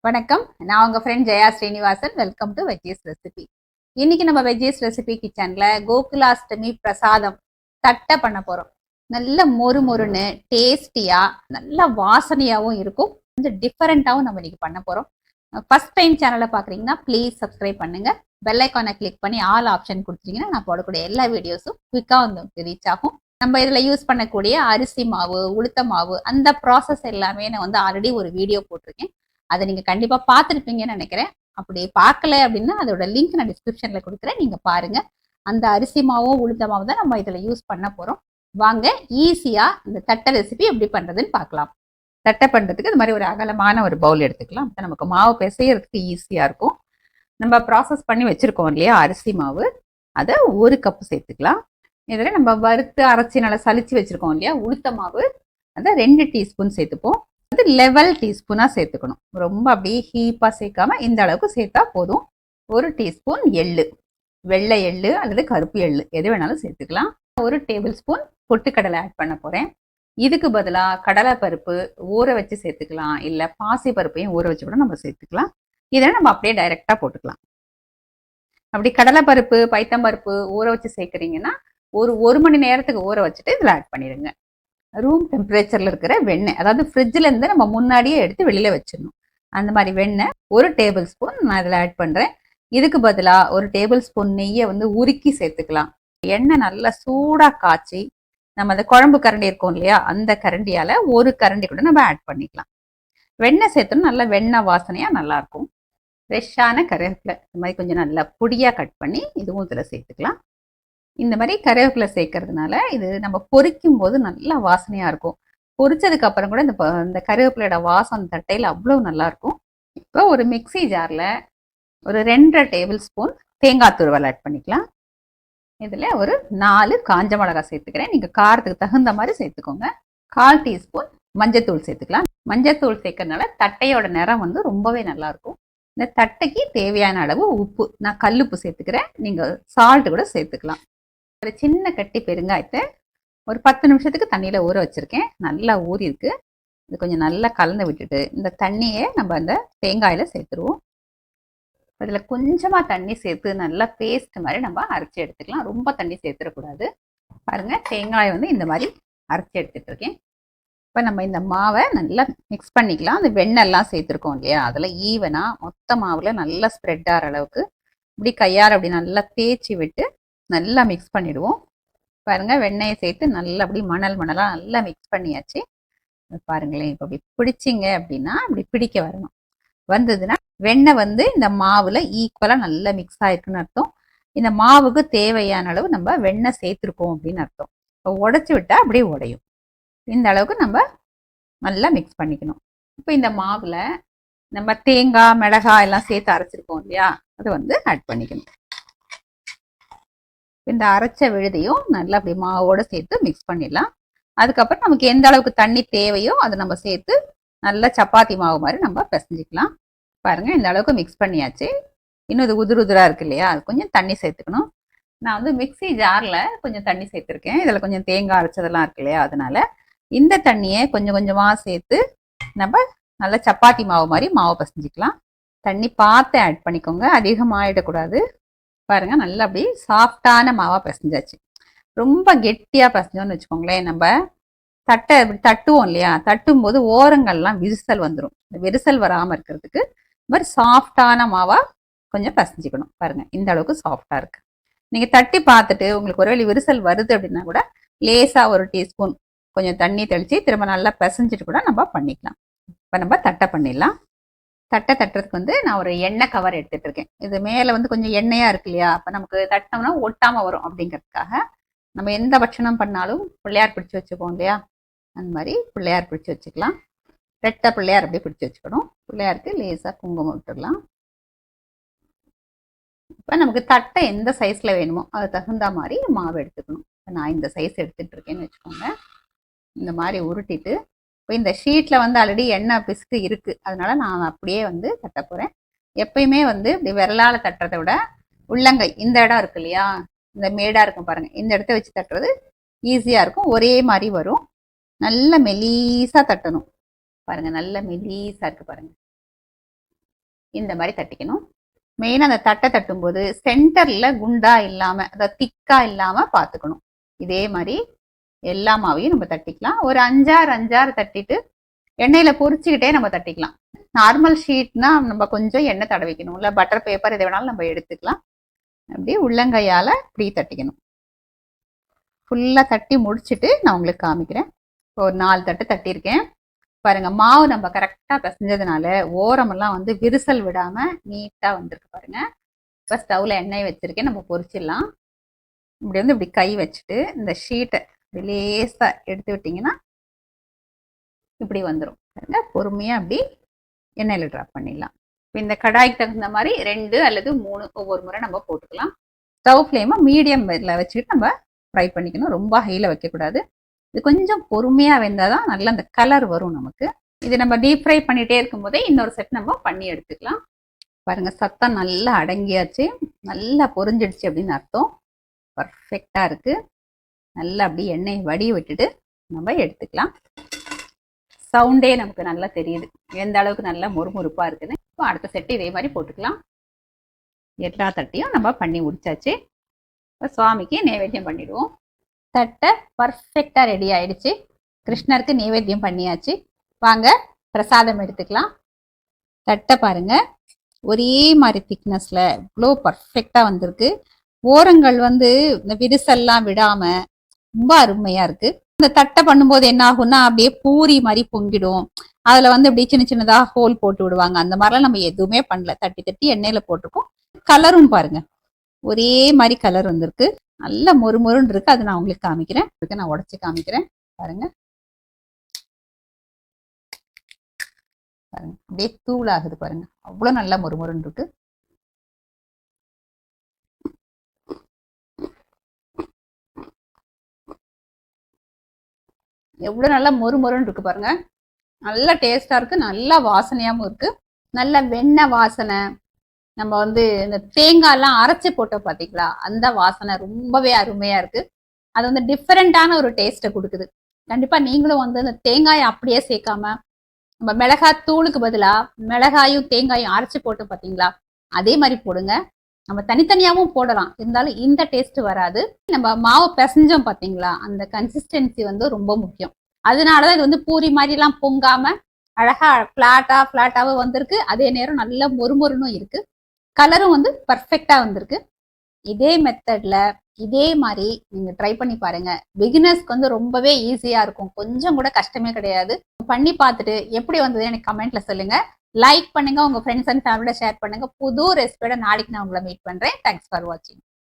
வணக்கம். நான் உங்க friend Jaya Srinivasan. Welcome to veggies recipe. இன்னைக்கு நம்ம வெஜ்ஜீஸ் ரெசிபி கிச்சன்ல கோகுலாஷ்டமி பிரசாதம் தட்டை பண்ண போறோம். நல்ல மொறு மொறுன்னு டேஸ்டியா நல்ல வாசனையாவும் இருக்கும். கொஞ்சம் டிஃபரெண்டாவும் நம்ம இன்னைக்கு பண்ண போறோம். ஃபர்ஸ்ட் டைம் சேனலை பாக்குறீங்கன்னா ப்ளீஸ் சப்ஸ்கிரைப் பண்ணுங்க. பெல் ஐக்கானை கிளிக் பண்ணி ஆல் ஆப்ஷன் கொடுத்துட்டீங்கன்னா நான் போடக்கூடிய எல்லா வீடியோஸும் குவிக்கா வந்து ரீச் ஆகும். நம்ம இதுல யூஸ் பண்ணக்கூடிய அரிசி மாவு, உளுத்த மாவு, அந்த ப்ராசஸ் எல்லாமே நான் வந்து ஆல்ரெடி ஒரு வீடியோ போட்டிருக்கேன். அதை நீங்க கண்டிப்பா பார்த்துருப்பீங்கன்னு நினைக்கிறேன். அப்படி பார்க்கல அப்படின்னா அதோட லிங்க் நான் டிஸ்கிரிப்ஷன்ல கொடுக்குறேன், நீங்க பாருங்க. அந்த அரிசி மாவும் உளுந்த மாவு தான் நம்ம இதுல யூஸ் பண்ண போறோம். வாங்க ஈஸியா இந்த தட்டை ரெசிபி எப்படி பண்றதுன்னு பார்க்கலாம். தட்டை பண்றதுக்கு இது மாதிரி ஒரு அகலமான ஒரு பவுல் எடுத்துக்கலாம். நமக்கு மாவு பிசையறதுக்கு ஈஸியா இருக்கும். நம்ம ப்ராசஸ் பண்ணி வச்சிருக்கோம் இல்லையா அரிசி மாவு, அதை 1 கப்பு சேர்த்துக்கலாம். இதில் நம்ம வறுத்து அரைச்சி நல்லா சலிச்சு வச்சிருக்கோம் இல்லையா உளுத்த மாவு, அதை 2 டீஸ்பூன் சேர்த்துப்போம். அது லெவல் டீஸ்பூனா சேர்த்துக்கணும். ரொம்ப அப்படியே ஹீப்பா சேர்க்காம இந்த அளவுக்கு சேர்த்தா போதும். 1 டீஸ்பூன் எள்ளு, வெள்ளை எள்ளு அல்லது கருப்பு எள்ளு எது வேணாலும் சேர்த்துக்கலாம். 1 டேபிள் ஸ்பூன் பொட்டுக்கடலை ஆட் பண்ண போறேன். இதுக்கு பதிலாக கடலை பருப்பு ஊற வச்சு சேர்த்துக்கலாம், இல்லை பாசி பருப்பையும் ஊற வச்சு கூட நம்ம சேர்த்துக்கலாம். இதை நம்ம அப்படியே டைரக்டா போட்டுக்கலாம். அப்படி கடலை பருப்பு பைத்தம்பருப்பு ஊற வச்சு சேர்க்குறீங்கன்னா ஒரு மணி நேரத்துக்கு ஊற வச்சுட்டு இதில் ஆட் பண்ணிடுங்க. ரூம் டெம்பரேச்சர்ல இருக்கிற வெண்ணெய், அதாவது ஃப்ரிட்ஜ்ல இருந்து நம்ம முன்னாடியே எடுத்து வெளியில வச்சிடணும். அந்த மாதிரி வெண்ணெய் 1 டேபிள் ஸ்பூன் நான் இதில் ஆட் பண்றேன். இதுக்கு பதிலாக 1 டேபிள் ஸ்பூன் நெய்யை வந்து உருக்கி சேர்த்துக்கலாம். எண்ணெய் நல்லா சூடா காய்ச்சி நம்ம அந்த குழம்பு கரண்டி இருக்கும் இல்லையா, அந்த கரண்டியால 1 கரண்டி கூட நம்ம ஆட் பண்ணிக்கலாம். வெண்ணெய் சேர்த்தோம்னா நல்லா வெண்ணெய் வாசனையா நல்லா இருக்கும். ஃப்ரெஷ்ஷான கருவேப்பிலை இந்த மாதிரி கொஞ்சம் நல்லா பொடியா கட் பண்ணி இதுவும் இதில் சேர்த்துக்கலாம். இந்த மாதிரி கருவேப்பிலை சேர்க்கறதுனால இது நம்ம பொரிக்கும் போது நல்லா வாசனையா இருக்கும். பொரிச்சதுக்கு அப்புறம் கூட இந்த கருவேப்பிலையோட வாசம் தட்டையில் அவ்வளவு நல்லா இருக்கும். இப்போ ஒரு மிக்சி ஜார்ல ஒரு 2.5 டேபிள் ஸ்பூன் தேங்காய் துருவல் ஆட் பண்ணிக்கலாம். இதுல ஒரு 4 காஞ்ச மிளகாய் சேர்த்துக்கிறேன். நீங்க காரத்துக்கு தகுந்த மாதிரி சேர்த்துக்கோங்க. 1/4 டீஸ்பூன் மஞ்சத்தூள் சேர்த்துக்கலாம். மஞ்சத்தூள் சேர்க்கறதுனால தட்டையோட நிறம் வந்து ரொம்பவே நல்லா இருக்கும். இந்த தட்டைக்கு தேவையான அளவு உப்பு, நான் கல்லுப்பு சேர்த்துக்கிறேன், நீங்க சால்ட் கூட சேர்த்துக்கலாம். ஒரு சின்ன கட்டி பெருங்காயத்தை ஒரு 10 நிமிஷத்துக்கு தண்ணியில் ஊற வச்சிருக்கேன். நல்லா ஊறி இருக்கு. இது கொஞ்சம் நல்லா கலந்து விட்டுட்டு இந்த தண்ணியை நம்ம அந்த தேங்காயில் சேர்த்துருவோம். அதில் கொஞ்சமாக தண்ணி சேர்த்து நல்லா பேஸ்ட் மாதிரி நம்ம அரைச்சி எடுத்துக்கலாம். ரொம்ப தண்ணி சேர்த்துடக்கூடாது. பாருங்க, தேங்காயை வந்து இந்த மாதிரி அரைச்சி எடுத்துட்டு இருக்கேன். இப்போ நம்ம இந்த மாவை நல்லா மிக்ஸ் பண்ணிக்கலாம். அந்த வெண்ணெய்லாம் சேர்த்துருக்கோம் இல்லையா, அதில் ஈவனாக மொத்த மாவில் நல்லா ஸ்ப்ரெட் ஆகிற அளவுக்கு இப்படி கையால் அப்படி நல்லா தேய்ச்சி விட்டு நல்லா மிக்ஸ் பண்ணிடுவோம். பாருங்க, வெண்ணெயை சேர்த்து நல்லா அப்படி மணலாக நல்லா மிக்ஸ் பண்ணியாச்சு. பாருங்களேன், இப்போ அப்படி பிடிச்சிங்க அப்படின்னா அப்படி பிடிக்க வரணும். வந்ததுன்னா வெண்ணெய் வந்து இந்த மாவுல ஈக்குவலாக நல்லா மிக்ஸ் ஆயிருக்குன்னு அர்த்தம். இந்த மாவுக்கு தேவையான அளவு நம்ம வெண்ணெய் சேர்த்துருக்கோம் அப்படின்னு அர்த்தம். இப்போ உடைச்சி விட்டா அப்படியே உடையும். இந்த அளவுக்கு நம்ம நல்லா மிக்ஸ் பண்ணிக்கணும். இப்போ இந்த மாவுல நம்ம தேங்காய் மிளகாய் எல்லாம் சேர்த்து அரைச்சிருக்கோம் இல்லையா, அதை வந்து ஆட் பண்ணிக்கணும். இந்த அரைச்ச விழுதையும் நல்லா அப்படி மாவோட சேர்த்து மிக்ஸ் பண்ணிடலாம். அதுக்கப்புறம் நமக்கு எந்த அளவுக்கு தண்ணி தேவையோ அதை நம்ம சேர்த்து நல்லா சப்பாத்தி மாவு மாதிரி நம்ம பிசைஞ்சிக்கலாம். பாருங்க, இந்த அளவுக்கு மிக்ஸ் பண்ணியாச்சு. இன்னும் இது உதிர் உதிரா இருக்கு இல்லையா, அது கொஞ்சம் தண்ணி சேர்த்துக்கணும். நான் வந்து மிக்சி ஜார்ல கொஞ்சம் தண்ணி சேர்த்துருக்கேன். இதில் கொஞ்சம் தேங்காய் அரைச்சதெல்லாம் இருக்கு இல்லையா, அதனால இந்த தண்ணியை கொஞ்சம் கொஞ்சமா சேர்த்து நம்ம நல்லா சப்பாத்தி மாவு மாதிரி மாவு பிசைஞ்சிக்கலாம். தண்ணி பார்த்து ஆட் பண்ணிக்கோங்க, அதிகமாகிடக்கூடாது. பாருங்க, நல்லா அப்படி சாஃப்டான மாவா பிசைஞ்சாச்சு. ரொம்ப கெட்டியா பிசைஞ்சோன்னு வச்சுக்கோங்களேன், நம்ம தட்டை இப்படி தட்டுவோம் இல்லையா, தட்டும் போது ஓரங்கள்லாம் விரிசல் வந்துடும். விரிசல் வராம இருக்கிறதுக்கு இந்த மாதிரி சாஃப்டான மாவா கொஞ்சம் பிசைஞ்சிக்கணும். பாருங்க, இந்த அளவுக்கு சாஃப்டா இருக்கு. நீங்க தட்டி பார்த்துட்டு உங்களுக்கு ஒருவேளை விரிசல் வருது அப்படின்னா கூட லேசா 1 டீஸ்பூன் கொஞ்சம் தண்ணி தெளிச்சு திரும்ப நல்லா பிசைஞ்சிட்டு கூட நம்ம பண்ணிக்கலாம். இப்ப நம்ம தட்டை பண்ணிடலாம். தட்டை தட்டுறதுக்கு வந்து நான் ஒரு எண்ணெய் கவர் எடுத்துட்டு இருக்கேன். இது மேலே வந்து கொஞ்சம் எண்ணெயா இருக்கு இல்லையா, அப்போ நமக்கு தட்டினோம்னா ஒட்டாம வரும் அப்படிங்கிறதுக்காக நம்ம எந்த பட்சணம் பண்ணாலும் பிள்ளையார் பிடிச்சி வச்சுப்போம் இல்லையா, அந்த மாதிரி பிள்ளையார் பிடிச்சி வச்சுக்கலாம். ரெட்டை பிள்ளையார் அப்படியே பிடிச்சி வச்சுக்கணும். பிள்ளையாருக்கு லேசாக குங்குமம் விட்டுடலாம். இப்போ நமக்கு தட்டை எந்த சைஸ்ல வேணுமோ அது தகுந்த மாதிரி மாவு எடுத்துக்கணும். இப்போ நான் இந்த சைஸ் எடுத்துட்டு இருக்கேன்னு வச்சுக்கோங்க. இந்த மாதிரி உருட்டிட்டு இப்போ இந்த ஷீட்டில் வந்து ஆல்ரெடி எண்ணெய் பிசுக்கு இருக்குது, அதனால நான் அப்படியே வந்து தட்ட போகிறேன். எப்பயுமே வந்து இப்படி விரலால் தட்டுறதை விட உள்ளங்கை இந்த இடம் இருக்கு இல்லையா, இந்த மேடாக இருக்கும் பாருங்கள், இந்த இடத்த வச்சு தட்டுறது ஈஸியாக இருக்கும். ஒரே மாதிரி வரும். நல்ல மெலீஸாக தட்டணும். பாருங்கள், நல்ல மெலீஸாக இருக்குது பாருங்கள். இந்த மாதிரி தட்டிக்கணும். மெயினாக அந்த தட்டை தட்டும் போது சென்டர்ல குண்டா இல்லாம, அதை திக்கா இல்லாம பார்த்துக்கணும். இதே மாதிரி எல்லா மாவையும் நம்ம தட்டிக்கலாம். ஒரு 5-6 தட்டிட்டு எண்ணெயில பொரிச்சுக்கிட்டே நம்ம தட்டிக்கலாம். நார்மல் ஷீட்னா நம்ம கொஞ்சம் எண்ணெய் தடவிக்கணும், இல்லை பட்டர் பேப்பர் எதை வேணாலும் நம்ம எடுத்துக்கலாம். அப்படியே உள்ளங்கையால இப்படி தட்டிக்கணும். ஃபுல்லா தட்டி முடிச்சுட்டு நான் உங்களுக்கு காமிக்கிறேன். ஒரு 4 தட்டு தட்டியிருக்கேன் பாருங்க. மாவு நம்ம கரெக்டா பிசைஞ்சதுனால ஓரமெல்லாம் வந்து விரிசல் விடாம நீட்டா வந்திருக்கு பாருங்க. இப்போ ஸ்டவ்ல எண்ணெய் வச்சிருக்கேன், நம்ம பொரிச்சிடலாம். இப்படி வந்து இப்படி கை வச்சுட்டு இந்த ஷீட்டை இப்படி லேசா எடுத்து விட்டீங்கன்னா இப்படி வந்துடும் பாருங்க. பொறுமையா அப்படி எண்ணெயில ட்ராப் பண்ணிடலாம். இந்த கடாய்க்கு தகுந்த மாதிரி 2 அல்லது 3 ஒவ்வொரு முறை நம்ம போட்டுக்கலாம். ஸ்டவ் ஃப்ளேமை மீடியம் வச்சுக்கிட்டு நம்ம ஃப்ரை பண்ணிக்கணும். ரொம்ப ஹையில் வைக்கக்கூடாது. இது கொஞ்சம் பொறுமையாக வெந்தால் தான் நல்லா அந்த கலர் வரும் நமக்கு. இது நம்ம டீப் ஃப்ரை பண்ணிகிட்டே இருக்கும்போதே இன்னொரு செட் நம்ம பண்ணி எடுத்துக்கலாம். பாருங்கள், சத்தம் நல்லா அடங்கியாச்சு, நல்லா பொரிஞ்சிடுச்சு அப்படின்னு அர்த்தம். பர்ஃபெக்டாக இருக்குது. நல்லா அப்படி எண்ணெய் வடி விட்டுட்டு நம்ம எடுத்துக்கலாம். சவுண்டே நமக்கு நல்லா தெரியுது எந்த அளவுக்கு நல்லா மொறுமொறுப்பாக இருக்குன்னு. இப்போ அடுத்த செட்டு இதே மாதிரி போட்டுக்கலாம். எல்லா தட்டையும் நம்ம பண்ணி முடிச்சாச்சு. இப்போ சுவாமிக்கு நைவேத்தியம் பண்ணிடுவோம். தட்டை பர்ஃபெக்டாக ரெடி ஆயிடுச்சு. கிருஷ்ணருக்கு நைவேத்தியம் பண்ணியாச்சு. வாங்க பிரசாதம் எடுத்துக்கலாம். தட்டை பாருங்க, ஒரே மாதிரி திக்னஸ்ல இவ்வளோ பர்ஃபெக்டாக வந்திருக்கு. ஓரங்கள் வந்து இந்த விரிசல்லாம் விடாம ரொம்ப அருமையா இருக்கு. இந்த தட்டை பண்ணும்போது என்ன ஆகும்னா அப்படியே பூரி மாதிரி பொங்கிடும். அதுல வந்து அப்படியே சின்ன சின்னதா ஹோல் போட்டு விடுவாங்க. அந்த மாதிரிலாம் நம்ம எதுவுமே பண்ணல. தட்டி தட்டி எண்ணெயில போட்டிருக்கோம். கலரும் பாருங்க, ஒரே மாதிரி கலர் வந்திருக்கு. நல்ல மொறுமொறுன்னு இருக்கு. அது நான் உங்களுக்கு காமிக்கிறேன். நான் உடைச்சு காமிக்கிறேன் பாருங்க. பாருங்க அப்படியே தூள் ஆகுது பாருங்க. அவ்வளவு நல்லா மொறுமொறுன்னு இருக்கு. எவ்வளவு நல்லா மொறுமொறுன்னு இருக்கு பாருங்க. நல்ல டேஸ்டா இருக்கு, நல்ல வாசனையாவும் இருக்கு. நல்ல வெண்ணெய் வாசனை. நம்ம வந்து இந்த தேங்காய்லாம் அரைச்சி போட்டோம் பார்த்தீங்களா, அந்த வாசனை ரொம்பவே அருமையா இருக்கு. அது வந்து டிஃப்ரெண்டான ஒரு டேஸ்ட்டை கொடுக்குது. கண்டிப்பா நீங்களும் வந்து இந்த தேங்காயை அப்படியே சேர்க்காம நம்ம மிளகாய் தூளுக்கு பதிலாக மிளகாயும் தேங்காயும் அரைச்சி போட்டோம் பார்த்தீங்களா, அதே மாதிரி போடுங்க. நம்ம தனித்தனியாகவும் போடலாம், இருந்தாலும் இந்த டேஸ்ட் வராது. நம்ம மாவு பிசைஞ்சோம் பார்த்தீங்களா, அந்த கன்சிஸ்டன்சி வந்து ரொம்ப முக்கியம். அதனாலதான் இது வந்து பூரி மாதிரிலாம் பொங்காம அழகா ஃபிளாட்டாவும் வந்திருக்கு. அதே நேரம் நல்ல மொறுமொறுனும் இருக்கு. கலரும் வந்து பர்ஃபெக்டா வந்திருக்கு. இதே மெத்தட்ல இதே மாதிரி நீங்க ட்ரை பண்ணி பாருங்க. பிகினர்ஸ்க்கு வந்து ரொம்பவே ஈஸியா இருக்கும், கொஞ்சம் கூட கஷ்டமே கிடையாது. பண்ணி பார்த்துட்டு எப்படி வந்தது எனக்கு கமெண்ட்ல சொல்லுங்க. லைக் பண்ணுங்க, உங்க ஃப்ரெண்ட்ஸ் அண்ட் ஃபேமிலியோட ஷேர் பண்ணுங்க. புது ரெசிபியோட நாளைக்கு நான் உங்களை மீட் பண்றேன். தேங்க்ஸ் ஃபார் வாட்சிங்.